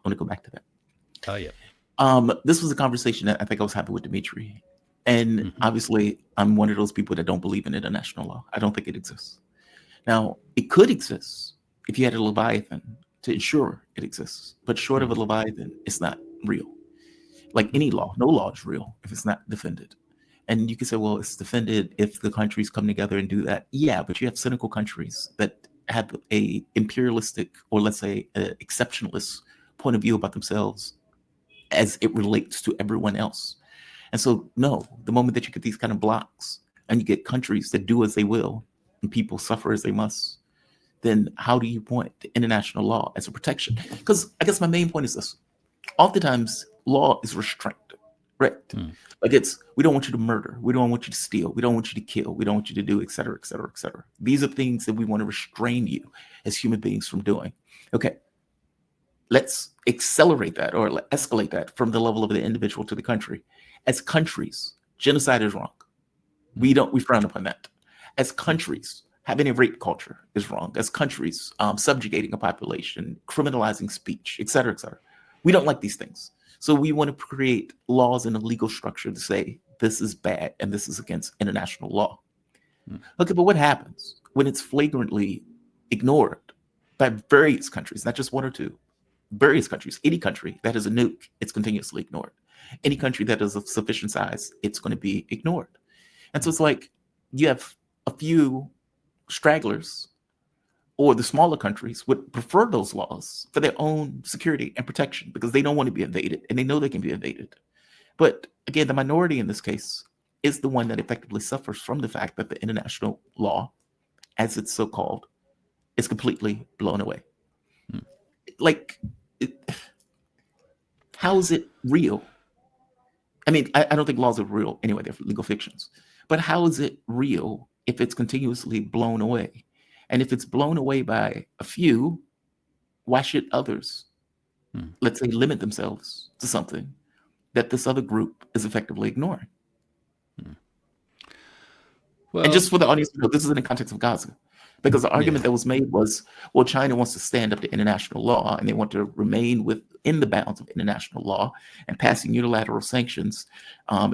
want to go back to that. Oh, yeah. This was a conversation that I think I was having with Dimitri. And Mhm. obviously, I'm one of those people that don't believe in international law. I don't think it exists. Now, it could exist if you had a Leviathan to ensure it exists. But short of a Mhm. Leviathan, it's not real. Like Mhm. any law, no law is real if it's not defended. And you can say, well, it's defended if the countries come together and do that. Yeah, but you have cynical countries that have a imperialistic, or let's say exceptionalist point of view about themselves as it relates to everyone else. And so, no, the moment that you get these kind of blocks and you get countries that do as they will and people suffer as they must, then how do you point to international law as a protection? Because I guess my main point is this: oftentimes, law is restraint, right? Mm. Like we don't want you to murder, we don't want you to steal, we don't want you to kill, we don't want you to do, et cetera, et cetera, et cetera. These are things that we want to restrain you as human beings from doing. Okay, let's accelerate that or escalate that from the level of the individual to the country. As countries, genocide is wrong. We frown upon that. As countries, having a rape culture is wrong. As countries, subjugating a population, criminalizing speech, et cetera, we don't like these things. So we want to create laws and a legal structure to say this is bad and this is against international law. Mm. Okay, but what happens when it's flagrantly ignored by various countries, not just one or two, various countries? Any country that has a nuke, it's continuously ignored. Any country that is of sufficient size, it's going to be ignored. And so it's like you have a few stragglers, or the smaller countries would prefer those laws for their own security and protection because they don't want to be invaded and they know they can be invaded. But again, the minority in this case is the one that effectively suffers from the fact that the international law, as it's so called, is completely blown away. Mm. Like, how is it real? I mean, I don't think laws are real anyway, they're legal fictions. But how is it real if it's continuously blown away? And if it's blown away by a few, why should others, Mm. let's say, limit themselves to something that this other group is effectively ignoring? Mm. And Well, just for the audience to know, this is in the context of Gaza. Because the yeah. argument that was made was, well, China wants to stand up to international law and they want to remain within the bounds of international law, and passing unilateral sanctions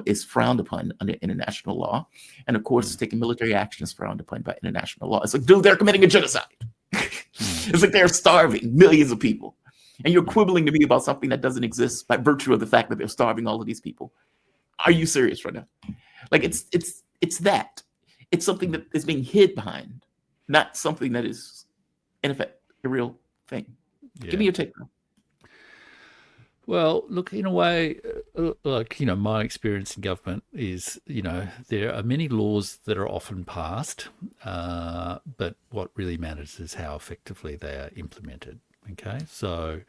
is frowned upon under international law. And of course, Mm. taking military action is frowned upon by international law. It's like, dude, they're committing a genocide. Mm. It's like they're starving millions of people. And you're Mm. quibbling to me about something that doesn't exist by virtue of the fact that they're starving all of these people. Are you serious right now? Like Mm. it's that. It's something that is being hid behind, not something that is, in effect, a real thing. Give me Yeah. your take. Well, look, in a way, like, my experience in government is, there are many laws that are often passed, but what really matters is how effectively they are implemented. Okay. So,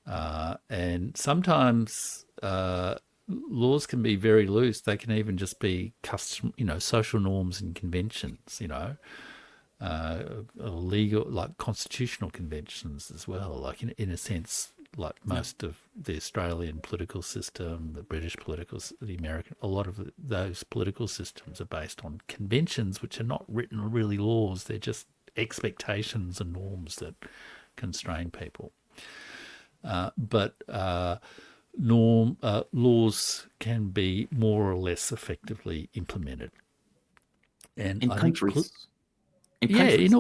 and sometimes laws can be very loose. They can even just be custom, social norms and conventions, legal, like constitutional conventions as well. Like in a sense, like Yeah. most of the Australian political system, the British political, the American, a lot of those political systems are based on conventions, which are not written really laws. They're just expectations and norms that constrain people. But laws can be more or less effectively implemented. And In I think countries, in yeah, countries,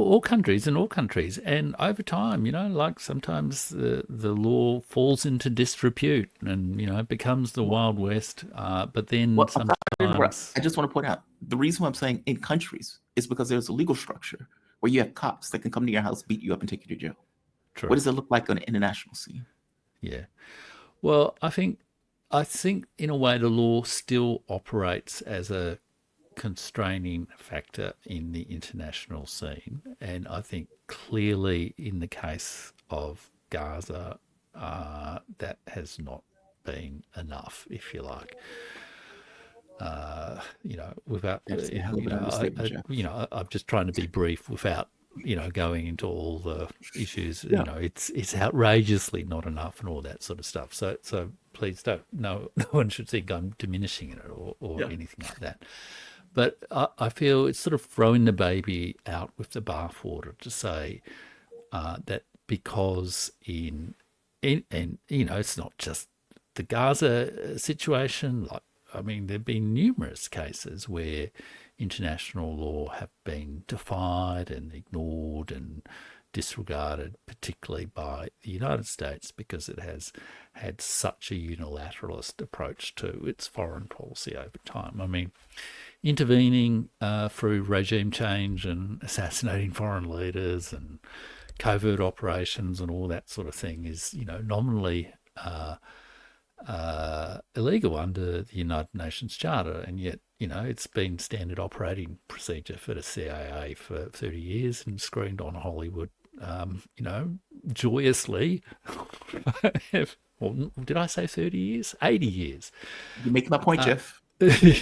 in all countries, and over time, like sometimes the law falls into disrepute, and it becomes the Wild West. But then well, I'm sorry to interrupt. sometimes, I just want to point out the reason why I'm saying in countries is because there's a legal structure where you have cops that can come to your house, beat you up, and take you to jail. What true, does it look like on an international scene? yeah. Well, I think in a way the law still operates as a constraining factor in the international scene, and I think clearly in the case of Gaza, that has not been enough, if you like. Without That's a hell of an understatement, Jeff. I'm just trying to be brief without going into all the issues. Yeah. It's outrageously not enough and all that sort of stuff. So please don't. No one should think I'm diminishing it or Yeah. anything like that. But I feel it's sort of throwing the baby out with the bathwater to say that because in and it's not just the Gaza situation. Like, I mean, there've been numerous cases where international law have been defied and ignored and disregarded, particularly by the United States, because it has had such a unilateralist approach to its foreign policy over time. I mean, intervening through regime change and assassinating foreign leaders and covert operations and all that sort of thing is, nominally illegal under the United Nations Charter, and yet, it's been standard operating procedure for the CIA for 30 years and screened on Hollywood, joyously. Well, did I say 30 years? 80 years. You're making my point, Jeff. You're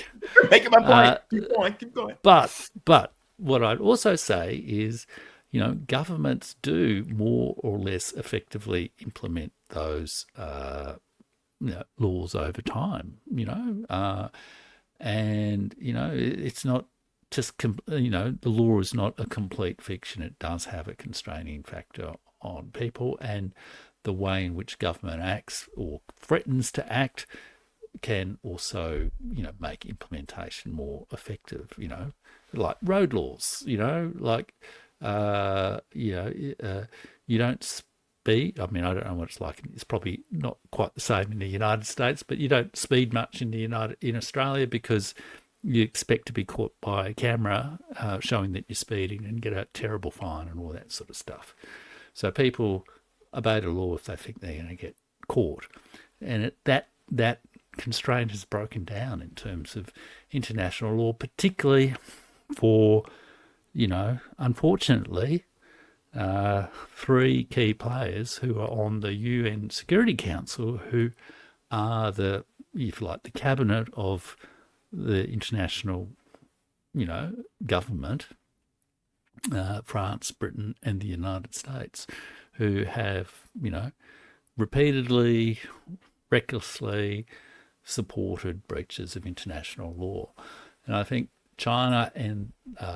making my point. Keep going, keep going. But what I'd also say is, governments do more or less effectively implement those laws over time. And it's not just the law is not a complete fiction. It does have a constraining factor on people, and the way in which government acts or threatens to act can also, make implementation more effective. Like road laws. You don't speed. I mean, I don't know what it's like. It's probably not quite the same in the United States, but you don't speed much in Australia because you expect to be caught by a camera showing that you're speeding and get a terrible fine and all that sort of stuff. So people obey the law if they think they're going to get caught, and that constraint has broken down in terms of international law, particularly for, unfortunately, three key players who are on the UN Security Council, who are the cabinet of the international, government, France, Britain, and the United States, who have, repeatedly, recklessly supported breaches of international law. And I think China and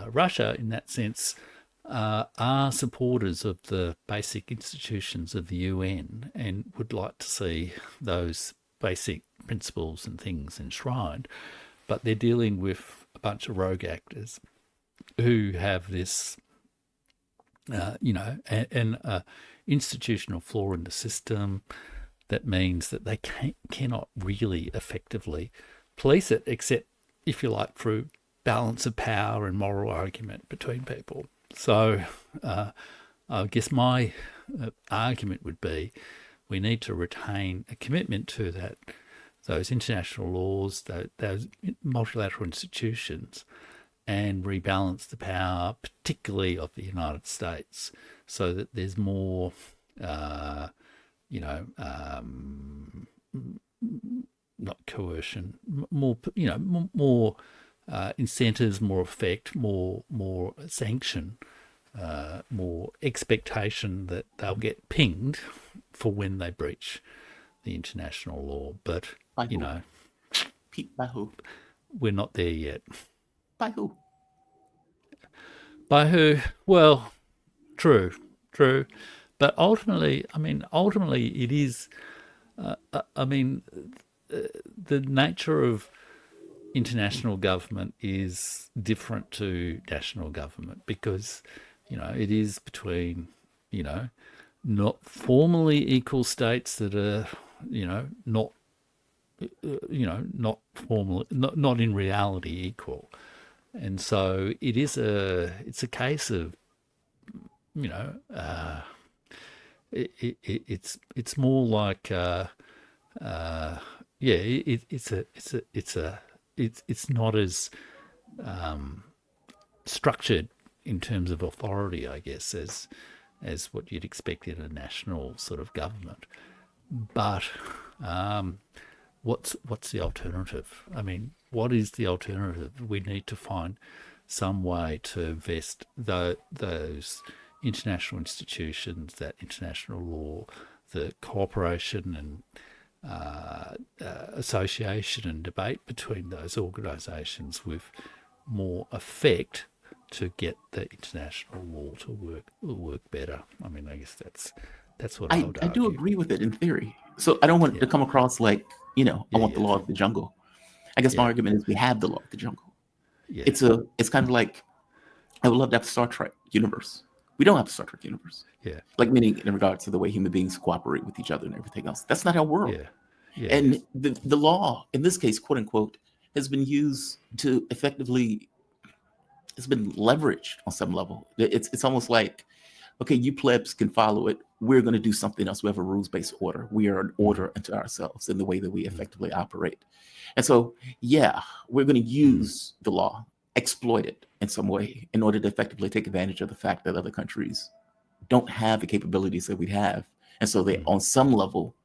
Russia, in that sense, are supporters of the basic institutions of the UN and would like to see those basic principles and things enshrined. But they're dealing with a bunch of rogue actors who have this, institutional flaw in the system that means that they cannot really effectively police it, except, if you like, through balance of power and moral argument between people. So I guess my argument would be we need to retain a commitment to those international laws, those multilateral institutions, and rebalance the power, particularly of the United States, so that there's more, not coercion, more, more incentives, more effect, more sanction, more expectation that they'll get pinged for when they breach the international law. But, By who? By who? We're not there yet. By who? By who? Well, true. But ultimately, it is, the nature of international government is different to national government because, it is between, not formally equal states that are, not formally, not in reality equal. And so it's a case of, it's more like, it's not as structured in terms of authority, I guess, as what you'd expect in a national sort of government. But what's the alternative? I mean, what is the alternative? We need to find some way to vest those international institutions, that international law, the cooperation and association and debate between those organisations with more effect to get the international law to work better. I mean, I guess that's That's what I would I do argue. agree with it in theory. So I don't want it to Yeah, come across like, I yeah, want the yeah, law of the jungle. I guess my yeah, argument is we have the law of the jungle. yeah, It's kind of like I would love to have a Star Trek universe. We don't have a Star Trek universe. yeah, Like meaning in regards to the way human beings cooperate with each other and everything else. That's not our world. yeah, yeah, yeah. And the law, in this case, quote unquote, has been used to effectively, it's been leveraged on some level. It's almost like, okay, you plebs can follow it. We're going to do something else. We have a rules-based order. We are an Mm, order unto ourselves in the way that we mm, effectively operate. And so, yeah, we're going to mm, use the law, exploit it in some way in order to effectively take advantage of the fact that other countries don't have the capabilities that we have. And so they, mm, on some level,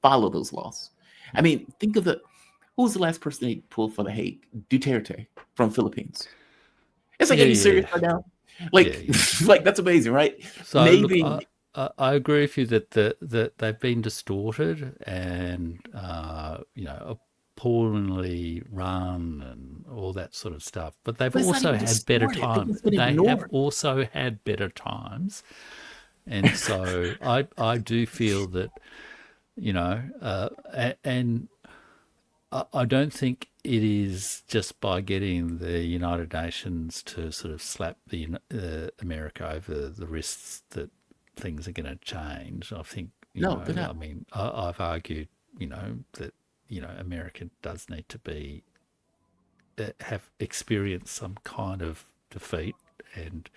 follow those laws. I mm. mean, think of who was the last person they pulled for the Hague? Duterte from Philippines. It's like, are Yeah, you serious yeah, right now? yeah, Like, yeah. like that's amazing, right? So look, Naming, I agree with you that that they've been distorted and appallingly run and all that sort of stuff. But they've but it's not also even had better distorted. They've time. just been They have ignored. also had better times, and so I do feel that and I don't think it is just by getting the United Nations to sort of slap America over the wrists that things are going to change. I think, No, they're I not. mean, I've argued, that, America does need to be, have experienced some kind of defeat and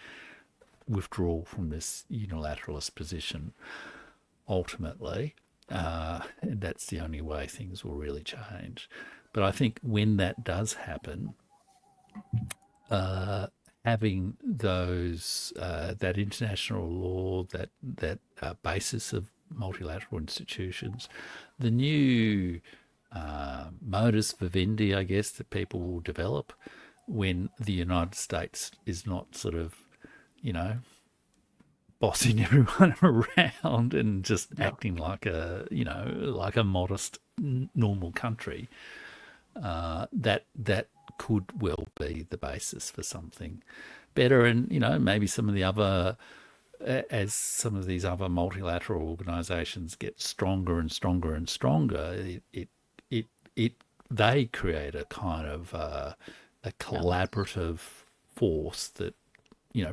withdrawal from this unilateralist position ultimately. And that's the only way things will really change. But I think when that does happen, having those that international law, that basis of multilateral institutions, the new modus vivendi, I guess, that people will develop when the United States is not sort of, you know, bossing everyone around and just No. acting like like a modest normal country, that could well be the basis for something better. And maybe some of the other, as some of these other multilateral organizations get stronger and stronger and stronger, it, it they create a kind of a Balance. collaborative force that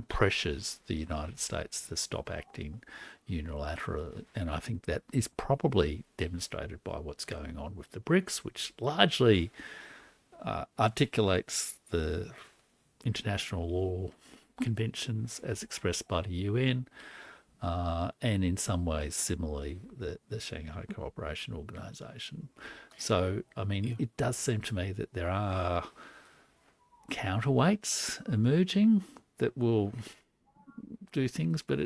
pressures the United States to stop acting unilaterally. And I think that is probably demonstrated by what's going on with the BRICS, which largely articulates the international law conventions as expressed by the UN, and in some ways, similarly, the Shanghai Cooperation Organization. So, I mean, Yeah. it does seem to me that there are counterweights emerging that will do things, but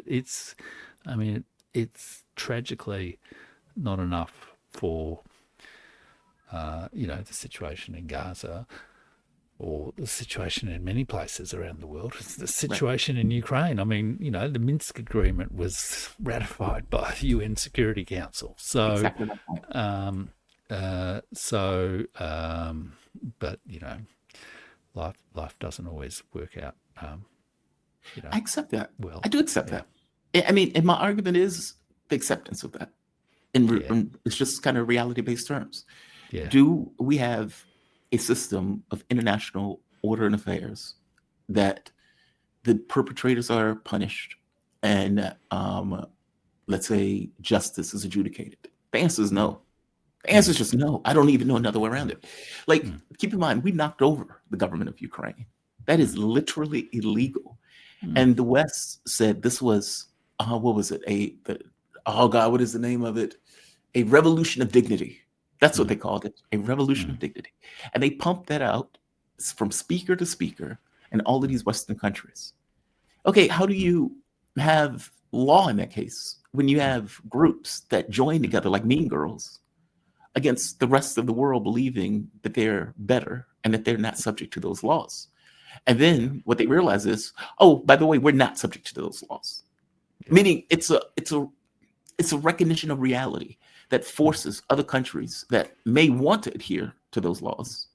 I mean, it's tragically not enough for, the situation in Gaza or the situation in many places around the world. It's the Right. situation in Ukraine. I mean, the Minsk Agreement was ratified by the UN Security Council. So, Exactly my point. um, so, but life doesn't always work out, you know, I accept that. well. I do accept Yeah, that. I mean, and my argument is the acceptance of that. yeah, It's just kind of reality-based terms. yeah, Do we have a system of international order and affairs that the perpetrators are punished and let's say justice is adjudicated? The answer is mm, no. The answer mm, is just no. I don't even know another way around mm, it. Like, mm, keep in mind, we knocked over the government of Ukraine. That is mm, literally illegal. mm, And the West said this was, what was it? Oh God, what is the name of it? A revolution of dignity. That's what mm, they called it, a revolution mm, of dignity. And they pumped that out from speaker to speaker in all of mm, these Western countries. Okay, how do mm, you have law in that case when you mm, have groups that join mm, together like Mean Girls against the rest of the world believing that they're better and that they're not subject to those laws? And yeah, then what they realize is, oh, by the way, we're not subject to those laws. yeah, Meaning it's a recognition of reality that mm, forces other countries that may want to adhere to those laws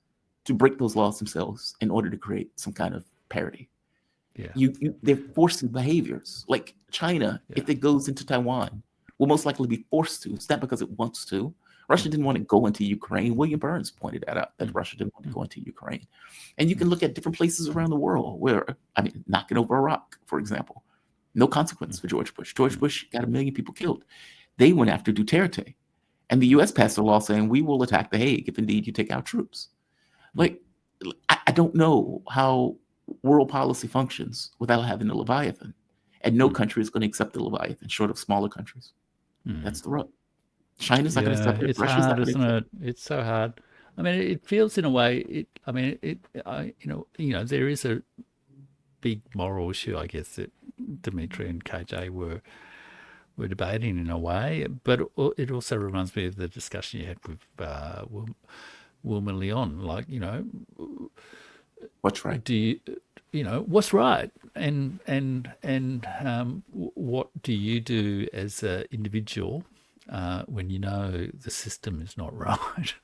to break those laws themselves in order to create some kind of parity. yeah, They're forcing behaviors like China. yeah, If it goes into Taiwan, will most likely be forced to. It's not because it wants to. Russia didn't want to go into Ukraine. William Burns pointed that out, that Russia didn't want to go into Ukraine. And you can look at different places around the world where, I mean, knocking over Iraq, for example, no consequence for George Bush. George Bush got 1 million people killed. They went after Duterte. And the US passed a law saying we will attack The Hague if indeed you take our troops. Like, I don't know how world policy functions without having a Leviathan. And no country is going to accept the Leviathan, short of smaller countries. That's the rub. China's not going to accept it. It's Russia's not hard, going to isn't accept it? It's so hard. I mean, it feels in a way. There is a big moral issue, I guess, that Dmitry and KJ were debating in a way. But it also reminds me of the discussion you had with Wilma Leon. Like, what's right. do you, what's right, and what do you do as an individual when you know the system is not right?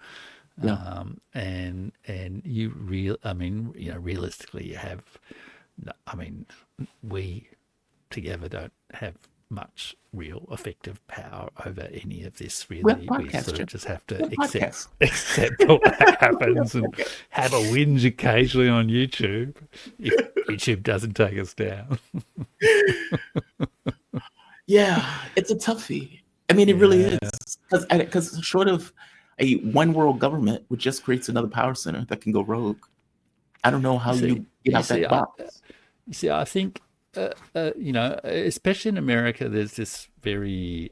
Yeah. And realistically, you have, I mean, we together don't have much real effective power over any of this, really. We sort of just have to accept what happens and have a whinge occasionally on YouTube if YouTube doesn't take us down. Yeah, it's a toughie. I mean, it really is. Because short of a one world government, which just creates another power center that can go rogue, I don't know how you get out that box. You see, I think, especially in America, there's this very,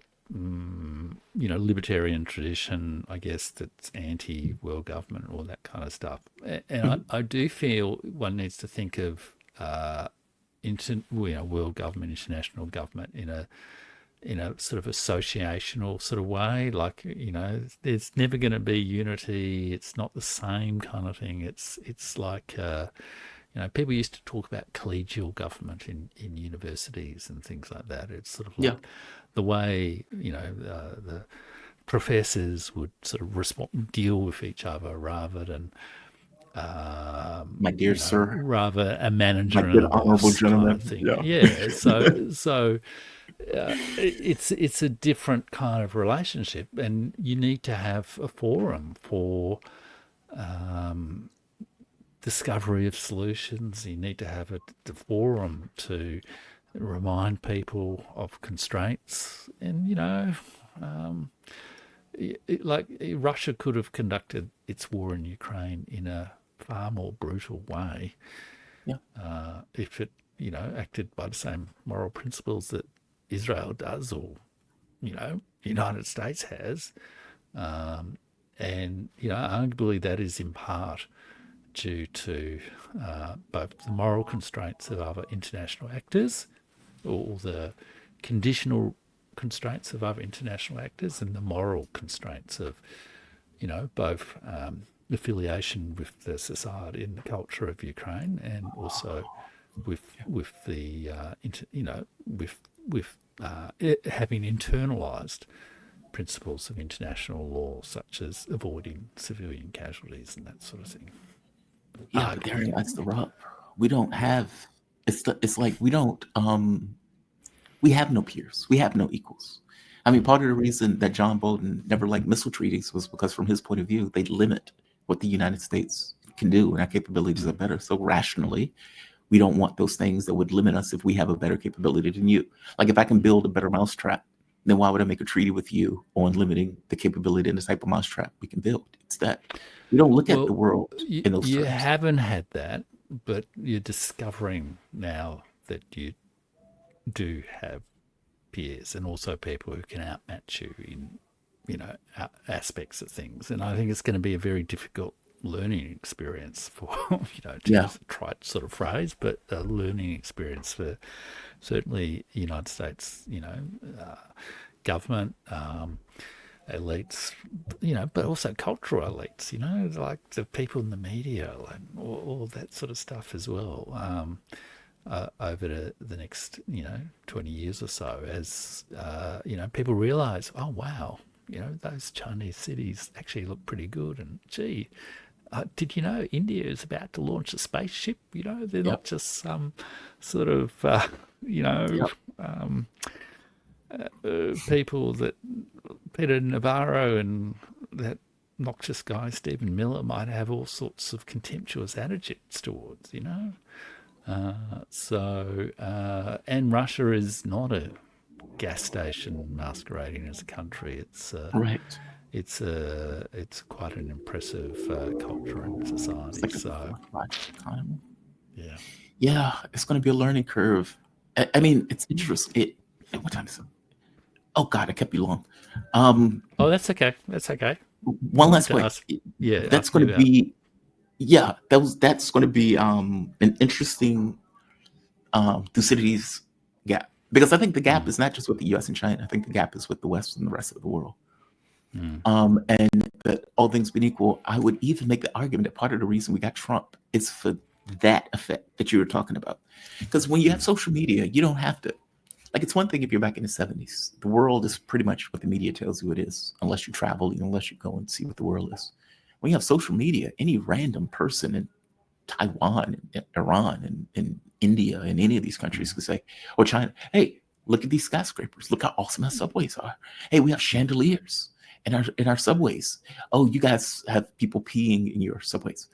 libertarian tradition, I guess, that's anti-world government, all that kind of stuff. And I do feel one needs to think of world government, international government in a sort of associational sort of way. Like, there's never going to be unity. It's not the same kind of thing. It's like, people used to talk about collegial government in universities and things like that. It's sort of like the way, the professors would sort of deal with each other rather than, my dear sir, rather a manager my and good a honorable boss gentleman. kind of thing. So it's a different kind of relationship, and you need to have a forum for discovery of solutions. You need to have a forum to remind people of constraints, and like Russia could have conducted its war in Ukraine in a far more brutal way if it acted by the same moral principles that Israel does, or United States has, and arguably that is in part due to both the moral constraints of other international actors, or the conditional constraints of other international actors, and the moral constraints of both affiliation with the society and the culture of Ukraine, and also with the having internalized principles of international law, such as avoiding civilian casualties and that sort of thing. Yeah, but Darren, that's the rub. We don't have. It's like we don't. We have no peers. We have no equals. I mean, part of the reason that John Bolton never liked missile treaties was because, from his point of view, they limit what the United States can do, and our capabilities are better. So rationally, we don't want those things that would limit us if we have a better capability than you. Like, if I can build a better mousetrap, then why would I make a treaty with you on limiting the capability and the type of mousetrap we can build? It's that we don't look at the world in those terms. You haven't had that, but you're discovering now that you do have peers, and also people who can outmatch you in aspects of things. And I think it's going to be a very difficult learning experience for to use a trite sort of phrase, but a learning experience for certainly United States government, elites, but also cultural elites, like the people in the media and all that sort of stuff as well. Over the next 20 years or so, as people realize, oh wow, those Chinese cities actually look pretty good, and gee, did you know India is about to launch a spaceship? They're not just some sort of people that Peter Navarro and that noxious guy Stephen Miller might have all sorts of contemptuous attitudes towards, you know. And Russia is not a gas station masquerading as a country. Right. It's quite an impressive culture and It's society. like a So forth economy. yeah. Yeah, it's going to be a learning curve. I mean, it's interesting. What time is it? Oh God, I kept you long. Um, Oh, that's okay. That's okay. one Wanted last to point. ask. Yeah, That's ask me going to about. be, yeah, that's going to be an interesting Thucydides gap, because I think the gap Mm, is not just with the U.S. and China. I think the gap is with the West and the rest of the world. mm, And that all things being equal, I would even make the argument that part of the reason we got Trump is for that effect that you were talking about. Because when you have mm, social media, you don't have to, like, it's one thing if you're back in the 70s. The world is pretty much what the media tells you it is, unless you travel, unless you go and see what the world is. When you have social media, any random person in Taiwan, and Iran, and India, and any of these countries mm, could say, or China, hey, look at these skyscrapers. Look how awesome our subways are. Hey, we have chandeliers in our subways. Oh, you guys have people peeing in your subways.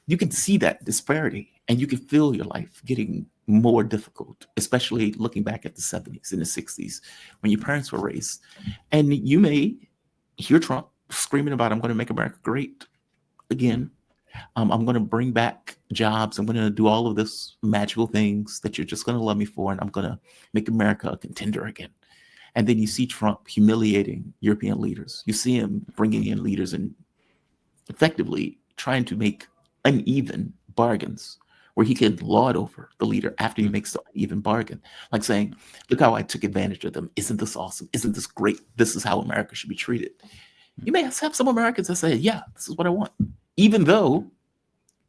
You can see that disparity, and you can feel your life getting more difficult, especially looking back at the 70s and the 60s when your parents were raised. And you may hear Trump screaming about, I'm going to make America great mm, again. I'm going to bring back jobs. I'm going to do all of this magical things that you're just going to love me for. And I'm going to make America a contender again. And then you see Trump humiliating European leaders. You see him bringing in leaders and effectively trying to make uneven bargains where he can lord over the leader after he mm, makes the uneven bargain. Like saying, look how I took advantage of them. Isn't this awesome? Isn't this great? This is how America should be treated. You may have some Americans that say, yeah, this is what I want. Even though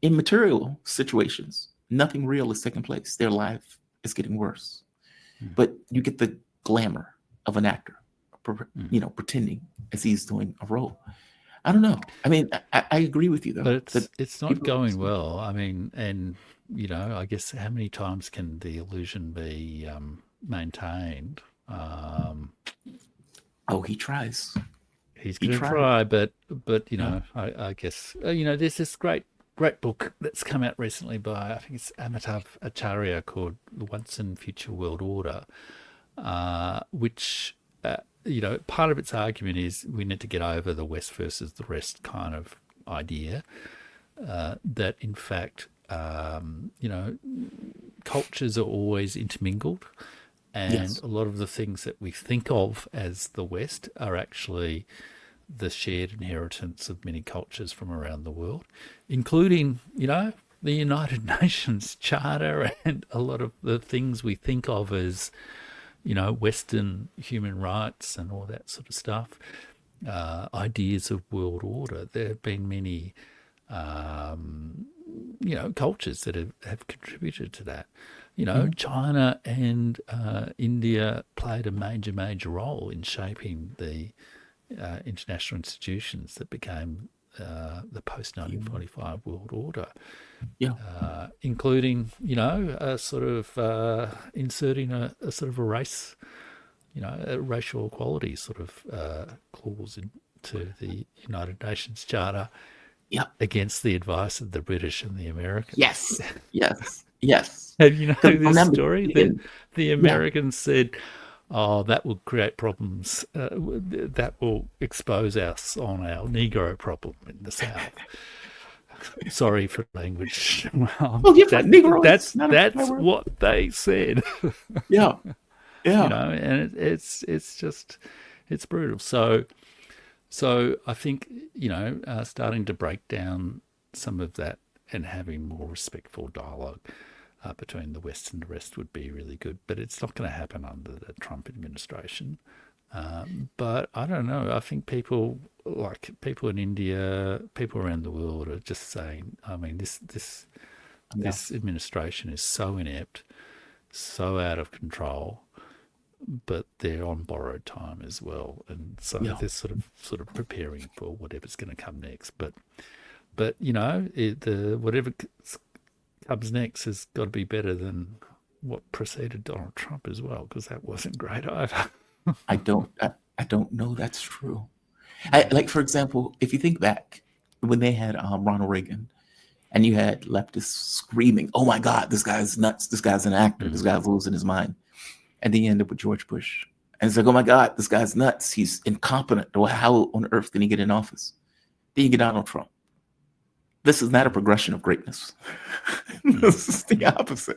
in material situations, nothing real is taking place. Their life is getting worse. mm, But you get the glamour of an actor, mm. pretending as he's doing a role. I don't know. I mean, I agree with you But though that it's not people. going well. I mean, and I guess how many times can the illusion be maintained? Oh, he tries. He's He going to tries. try, but Yeah. I guess there's this great book that's come out recently by I think it's Amitav Acharya called The Once and Future World Order, which part of its argument is we need to get over the West versus the rest kind of idea. That in fact, cultures are always intermingled, and Yes. a lot of the things that we think of as the West are actually the shared inheritance of many cultures from around the world, including, the United Nations Charter and a lot of the things we think of as, Western human rights and all that sort of stuff, ideas of world order. There have been many cultures that have contributed to that. Mhm. China and India played a major role in shaping the international institutions that became the post You- 1945 world order, Yeah. including, a sort of inserting a sort of a race, a racial equality sort of clause into the United Nations Charter Yeah. against the advice of the British and the Americans. Yes. Yes. Yes. And you know Because I'm this not story that mistaken. the Yeah. Americans said, "Oh, that will create problems. That will expose us on our Negro problem in the South." Sorry for language. Well, Oh, you're fine. Negroids. Not a bad that's word. what they said. Yeah. Yeah. And it's just it's brutal. So I think starting to break down some of that and having more respectful dialogue between the West and the rest would be really good. But it's not going to happen under the Trump administration. But I don't know. I think people in India, people around the world are just saying. I mean, Yeah. this administration is so inept, so out of control, but they're on borrowed time as well, and so Yeah. they're sort of preparing for whatever's going to come next. But the whatever comes next has got to be better than what preceded Donald Trump as well, because that wasn't great either. I don't know that's true. Like, for example, if you think back when they had Ronald Reagan, and you had leftists screaming, "Oh my God, this guy's nuts! This guy's an actor! This Mm. guy's losing his mind." And then you end up with George Bush, and it's like, "Oh my God, this guy's nuts! He's incompetent! Well, how on earth did he get in office?" Then you get Donald Trump. This is not a progression of greatness. This is the opposite.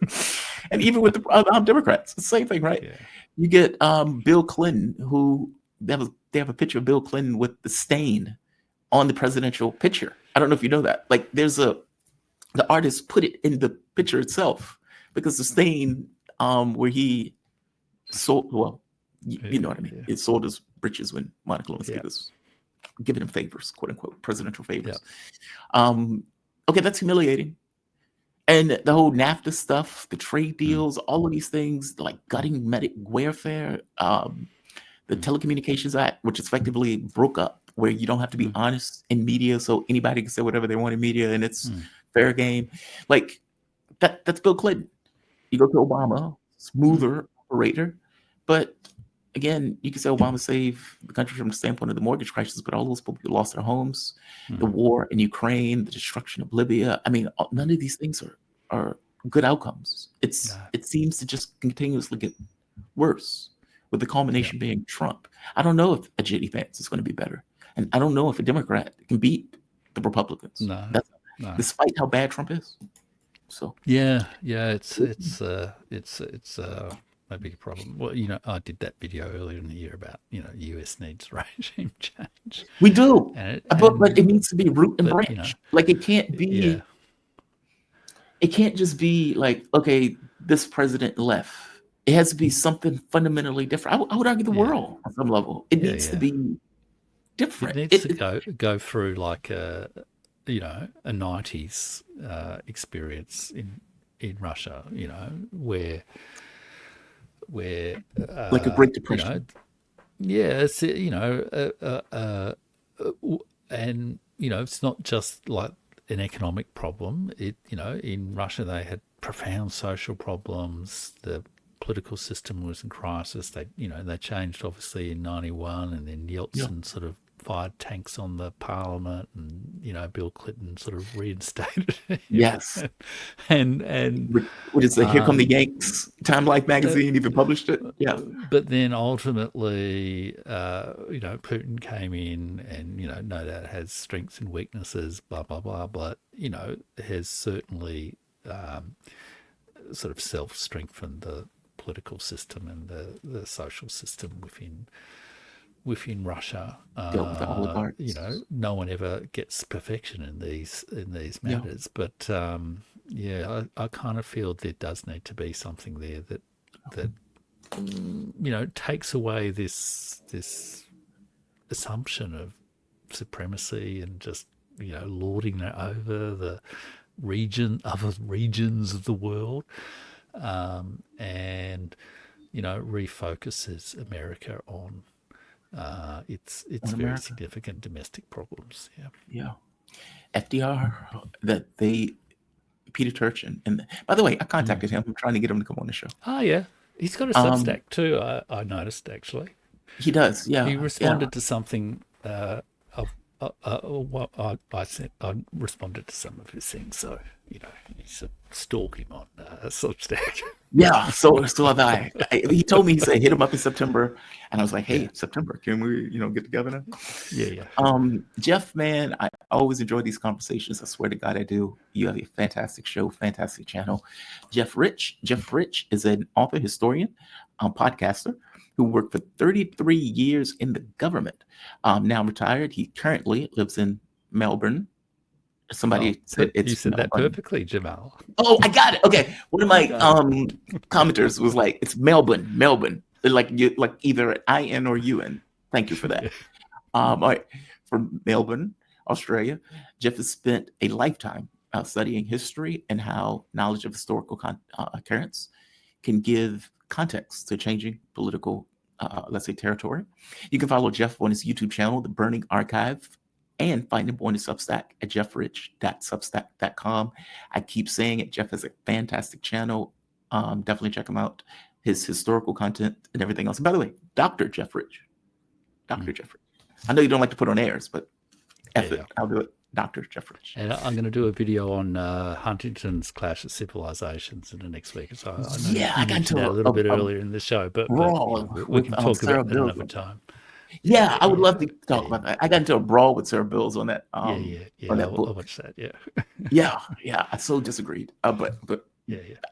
And even with the Democrats, it's the same thing, right? Yeah. You get Bill Clinton, who they have a picture of Bill Clinton with the stain on the presidential picture. I don't know if you know that. Like, the artist put it in the picture itself because the stain where he sold, well, you know what I mean. Yeah. It sold his britches when Monica Lewinsky Yeah. was giving him favors, quote unquote, presidential favors. Yeah. Okay, that's humiliating. And the whole NAFTA stuff, the trade Mm. deals, all of these things, like gutting medic welfare, the Telecommunications Act, which effectively broke up, where you don't have to be honest in media, so anybody can say whatever they want in media, and it's fair game. Like that's Bill Clinton. You go to Obama, smoother operator, but again, you can say Obama saved the country from the standpoint of the mortgage crisis, but all those people lost their homes, the war in Ukraine, the destruction of Libya. I mean, none of these things are good outcomes. It seems to just continuously get worse, with the culmination being Trump. I don't know if a J.D. Vance is going to be better, and I don't know if a Democrat can beat the Republicans. No. Despite how bad Trump is. So yeah, it's a big problem. Well, I did that video earlier in the year about US needs regime change. We do, but it needs to be root and branch. Like, it can't be. Yeah. It can't just be like, okay, this president left. It has to be something fundamentally different. I would argue the world on some level. It needs to be different. It needs to go through like a 90s experience in Russia, where like a Great Depression. It's and it's not just like an economic problem. In Russia they had profound social problems. The political system was in crisis. They changed obviously in 91, and then Yeltsin sort of fired tanks on the parliament, and Bill Clinton sort of reinstated it. Yes. and what is it? Here Come the Yanks. Time Life magazine even published it. Yeah. But then ultimately, Putin came in, and no doubt has strengths and weaknesses, blah blah blah. But has certainly sort of self-strengthened the political system and the social system within Russia. No one ever gets perfection in these matters, but I kind of feel there does need to be something there that takes away this assumption of supremacy and just lording it over the other regions of the world, and refocuses America on its very significant domestic problems. FDR, Peter Turchin, and by the way, I contacted him. I'm trying to get him to come on the show. Oh yeah, he's got a Substack too. I noticed actually. He does. Yeah, he responded to something. I responded to some of his things, so he's stalk him on Substack. Yeah, so have I. He told me, he said hit him up in September, and I was like, hey, September, can we get together now? Yeah. Jeff, man, I always enjoy these conversations. I swear to God, I do. You have a fantastic show, fantastic channel. Jeff Rich is an author, historian, podcaster who worked for 33 years in the government. Now retired. He currently lives in Melbourne. Somebody said it's. You said that perfectly, Jamal. Oh, I got it. Okay. One of my commenters was like, "It's Melbourne, like either an IN or UN." Thank you for that. All right, from Melbourne, Australia, Jeff has spent a lifetime studying history and how knowledge of historical occurrence can give context to changing political, let's say, territory. You can follow Jeff on his YouTube channel, The Burning Archive, and find him on his Substack at jeffrich.substack.com. I keep saying it. Jeff has a fantastic channel. Definitely check him out. his historical content and everything else. And by the way, Dr. Jeff Rich. Dr. Jeff Rich. I know you don't like to put on airs, but F it. I'll do it. Dr. Jeff Rich. And I'm going to do a video on Huntington's Clash of Civilizations in the next week. So I know I got into a little bit earlier in the show, but we can talk about that another time. Yeah, I would love to talk about that. I got into a brawl with Sarah Bills on that. On that book. I'll watch that. Yeah. I so disagreed. But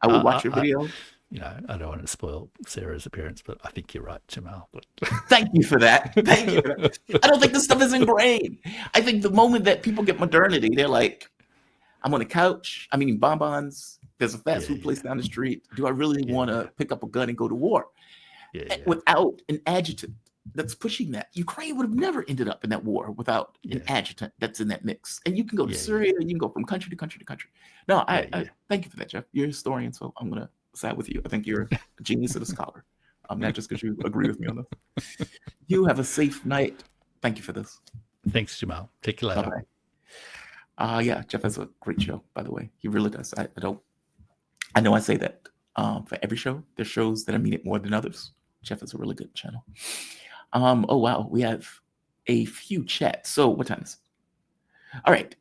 I would watch your video. I don't want to spoil Sarah's appearance, but I think you're right, Jamal. But thank you for that. Thank you. I don't think this stuff is ingrained. I think the moment that people get modernity, they're like, I'm on a couch. I'm eating bonbons. There's a fast food place down the street. Do I really want to pick up a gun and go to war? Without an adjutant that's pushing that. Ukraine would have never ended up in that war without an adjutant that's in that mix. And you can go to Syria. You can go from country to country to country. No, I thank you for that, Jeff. You're a historian, so I'm going to side with you. I think you're a genius and a scholar. Not just because you agree with me on this. You have a safe night. Thank you for this. Thanks, Jamal. Take you later. Bye-bye. Jeff has a great show, by the way. He really does. I know I say that for every show. There's shows that I mean it more than others. Jeff has a really good channel. Oh, wow. We have a few chats. So what time is it? All right.